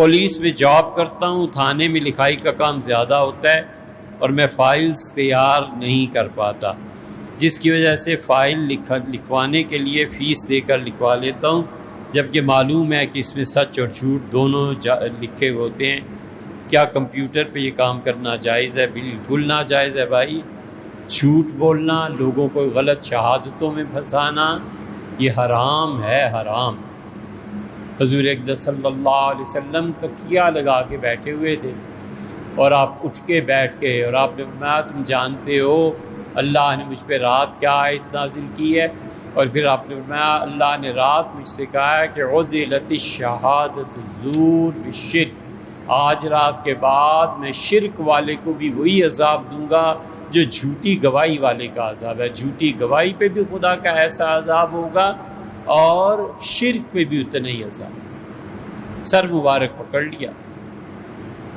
Police میں job کرتا ہوں، تھانے میں لکھائی کا کام زیادہ ہوتا ہے اور میں فائلز تیار نہیں کر پاتا، جس کی وجہ سے فائل لکھوانے کے لیے فیس دے کر لکھوا لیتا ہوں، جبکہ معلوم ہے کہ اس میں سچ اور جھوٹ دونوں لکھے ہوتے ہیں۔ کیا کمپیوٹر پہ یہ کام کرنا جائز ہے؟ بالکل ناجائز ہے بھائی۔ جھوٹ بولنا، لوگوں کو غلط شہادتوں میں پھنسانا، یہ حرام ہے، حرام۔ حضور اقدس صلی اللہ علیہ وسلم تکیہ لگا کے بیٹھے ہوئے تھے اور آپ اٹھ کے بیٹھ کے، اور آپ نے فرمایا تم جانتے ہو اللہ نے مجھ پہ رات کیا آیت نازل کی ہے؟ اور پھر آپ نے فرمایا اللہ نے رات مجھ سے کہا ہے کہ عدلت الشہادۃ الزور بالشرک، آج رات کے بعد میں شرک والے کو بھی وہی عذاب دوں گا جو جھوٹی گواہی والے کا عذاب ہے۔ جھوٹی گواہی پہ بھی خدا کا ایسا عذاب ہوگا اور شرک پہ بھی اتنا ہی عذاب۔ سر مبارک پکڑ لیا،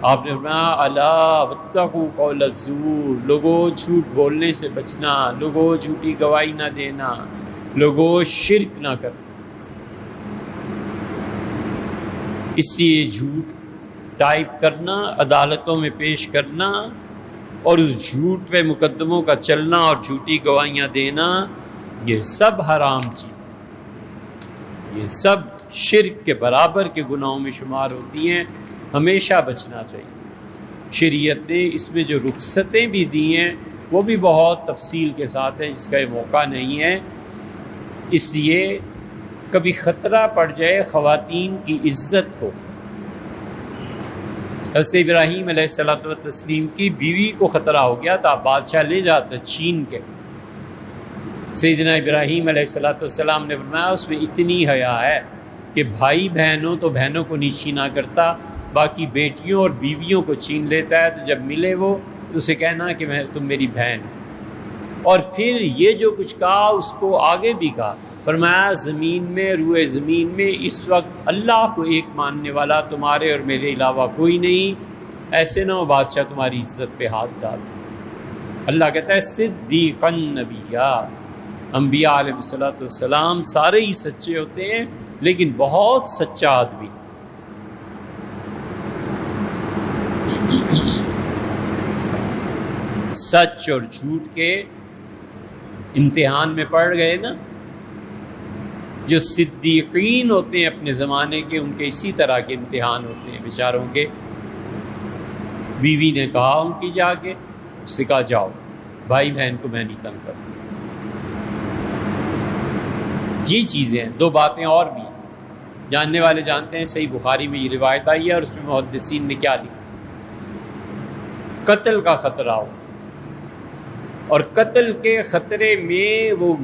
آپ نے فرمایا الا واتقوا قول الزور، لوگوں جھوٹ بولنے سے بچنا، لوگوں جھوٹی گواہی نہ دینا، لوگوں شرک نہ کرنا۔ اس لیے جھوٹ ٹائپ کرنا، عدالتوں میں پیش کرنا اور اس جھوٹ پہ مقدموں کا چلنا اور جھوٹی گواہیاں دینا، یہ سب حرام چیز، یہ سب شرک کے برابر کے گناہوں میں شمار ہوتی ہیں، ہمیشہ بچنا چاہیے۔ شریعت نے اس میں جو رخصتیں بھی دی ہیں وہ بھی بہت تفصیل کے ساتھ ہیں، جس کا یہ موقع نہیں ہے، اس لیے کبھی خطرہ پڑ جائے خواتین کی عزت کو۔ حضرت ابراہیم علیہ الصلوۃ والتسلیم کی بیوی کو خطرہ ہو گیا تھا، بادشاہ لے جاتا چھین کے۔ سیدنا ابراہیم علیہ الصلوۃ والسلام نے فرمایا اس میں اتنی حیا ہے کہ بھائی بہنوں تو بہنوں کو نہیں چھینا کرتا، باقی بیٹیوں اور بیویوں کو چھین لیتا ہے، تو جب ملے وہ تو اسے کہنا کہ تم میری بہن۔ اور پھر یہ جو کچھ کہا اس کو آگے بھی کہا، فرمایا زمین میں، روئے زمین میں اس وقت اللہ کو ایک ماننے والا تمہارے اور میرے علاوہ کوئی نہیں، ایسے نہ ہو بادشاہ تمہاری عزت پہ ہاتھ ڈال۔ اللہ کہتا ہے صدیقا نبیّا، انبیاء علیہ الصلوۃ والسلام سارے ہی سچے ہوتے ہیں لیکن بہت سچا آدمی۔ سچ اور جھوٹ کے امتحان میں پڑ گئے نا، جو صدیقین ہوتے ہیں اپنے زمانے کے، ان کے اسی طرح کے امتحان ہوتے ہیں بیچاروں کے۔ بیوی نے کہا ان کی جا کے، اس سے کہا جاؤ بھائی بہن کو میں نہیں تنگ کروں۔ یہ چیزیں ہیں۔ دو باتیں اور بھی ہیں، جاننے والے جانتے ہیں، صحیح بخاری میں یہ روایت آئی ہے اور اس میں محدثین نے کیا لکھا، قتل کا خطرہ ہو اور قتل کے خطرے میں وہ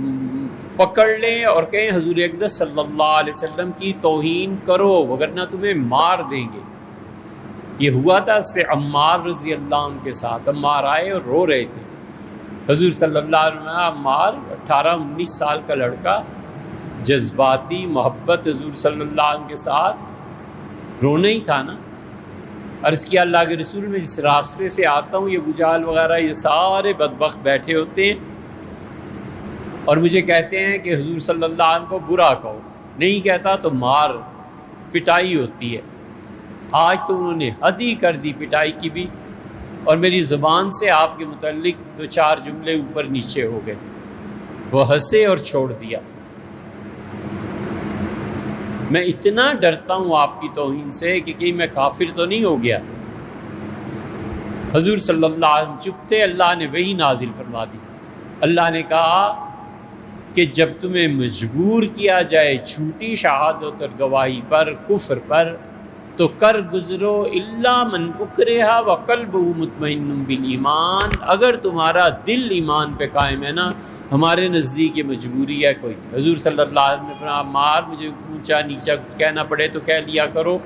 پکڑ لیں اور کہیں حضور اقدس صلی اللہ علیہ وسلم کی توہین کرو وگرنہ تمہیں مار دیں گے۔ یہ ہوا تھا اس سے عمار رضی اللہ عنہ کے ساتھ۔ عمار آئے اور رو رہے تھے، حضور صلی اللہ علیہ وسلم، عمار 18-19 سال کا لڑکا، جذباتی محبت حضور صلی اللہ علیہ وسلم کے ساتھ، رونا ہی تھا نا۔ عرض کیا اللہ کے رسول میں جس راستے سے آتا ہوں یہ ابو جہل وغیرہ یہ سارے بدبخت بیٹھے ہوتے ہیں اور مجھے کہتے ہیں کہ حضور صلی اللہ علیہ وسلم کو برا کہو، نہیں کہتا تو مار پٹائی ہوتی ہے۔ آج تو انہوں نے حد ہی کر دی پٹائی کی بھی، اور میری زبان سے آپ کے متعلق 2-4 جملے اوپر نیچے ہو گئے۔ وہ ہنسے اور چھوڑ دیا۔ میں اتنا ڈرتا ہوں آپ کی توہین سے کہ کہیں میں کافر تو نہیں ہو گیا۔ حضور صلی اللہ علیہ وسلم چپ تھے، اللہ نے وہی نازل فرما دی۔ اللہ نے کہا کہ جب تمہیں مجبور کیا جائے جھوٹی شہادت اور گواہی پر، کفر پر، تو کر گزرو الا من اکرہ وقلبہ مطمئن بالایمان، اگر تمہارا دل ایمان پہ قائم ہے نا، ہمارے نزدیک یہ مجبوری ہے کوئی۔ حضور صلی اللہ علیہ وسلم نے فرمایا مار، مجھے اونچا نیچا کچھ کہنا پڑے تو کہہ لیا کرو،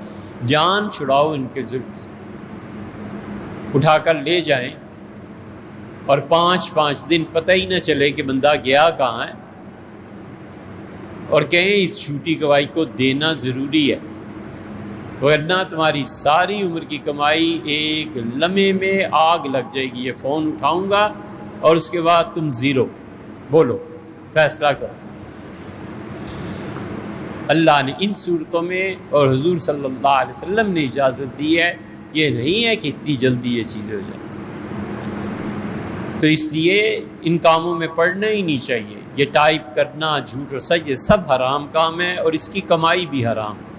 جان چھڑاؤ ان کے ظلم سے۔ اٹھا کر لے جائیں اور 5 دن پتہ ہی نہ چلے کہ بندہ گیا کہاں ہے، اور کہیں اس جھوٹی گواہی کو دینا ضروری ہے، ورنہ تمہاری ساری عمر کی کمائی ایک لمحے میں آگ لگ جائے گی۔ یہ فون اٹھاؤں گا اور اس کے بعد تم زیرو، بولو، فیصلہ کرو۔ اللہ نے ان صورتوں میں اور حضور صلی اللہ علیہ وسلم نے اجازت دی ہے، یہ نہیں ہے کہ اتنی جلدی یہ چیزیں ہو جائیں۔ تو اس لیے ان کاموں میں پڑھنا ہی نہیں چاہیے۔ یہ ٹائپ کرنا، جھوٹ و سچ، یہ سب حرام کام ہے اور اس کی کمائی بھی حرام ہے۔